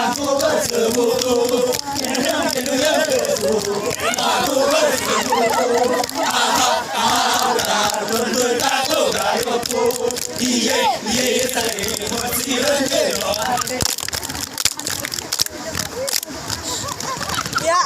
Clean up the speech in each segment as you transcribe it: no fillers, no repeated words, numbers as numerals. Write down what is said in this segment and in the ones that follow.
aku bersembunyi, aku bersembunyi, kau tak berbentuk kayu, iye saya masih rendah. Ya.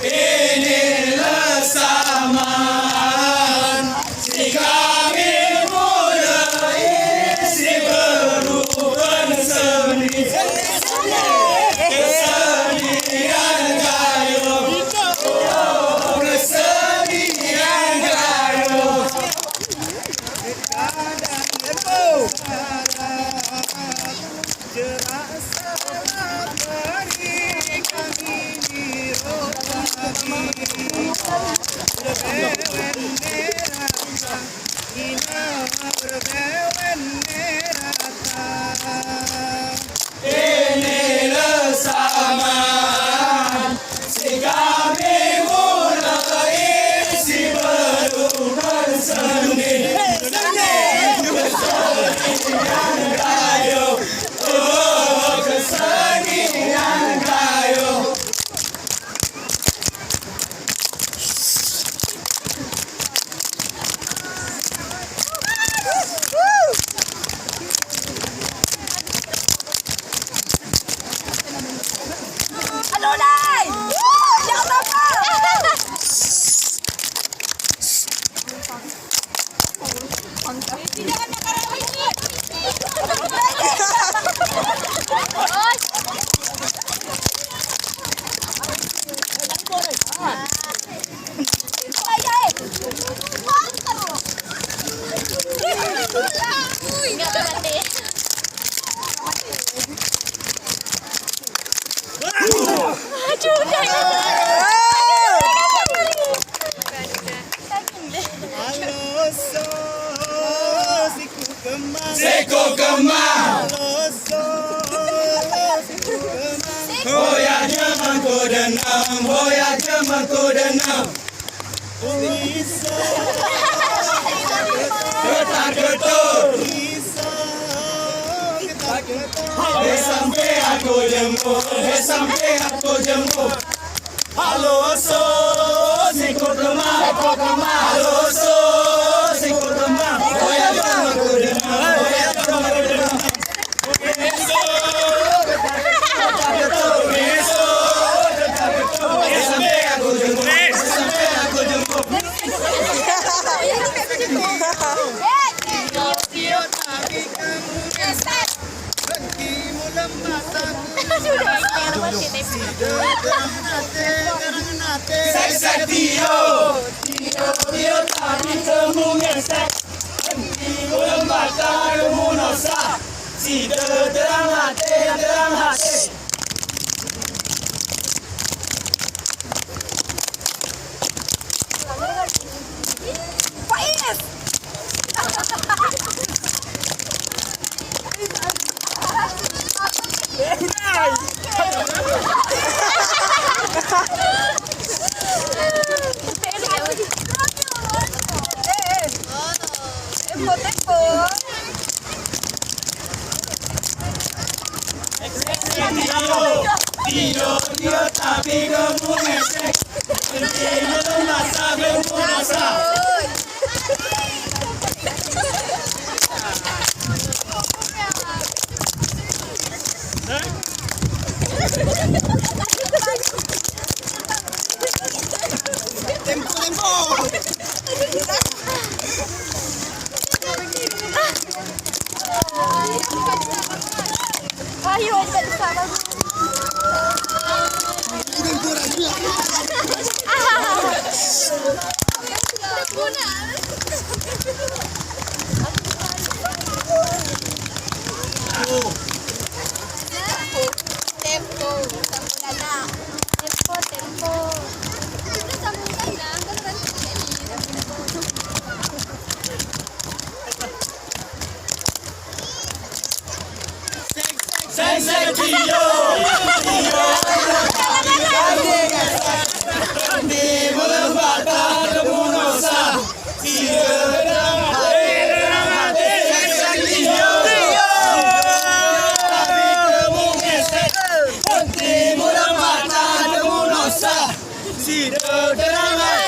Inilah saman si kami mulai si berubah seni kesenian gayo kesenian gayo inilah saman si kami mulai si berubah seni kesenian gayo kesenian gayo. Halo Nay. Jangan apa. Seko kemau, hoya jaman ko denam, hoya jaman ko denam. Ketar ketur, sampai aku jemput, sampai aku jemput. Halo so, seko kemau, halo so, seko kemau, hoya jaman ko denam, hoya jaman ko denam. Sampai aku jemput, sampai aku jemput. Sek tio tapi kamu ngesek. Henti lembata kamu nosa. Si terang hati. Pais. Tempo. Si terang hati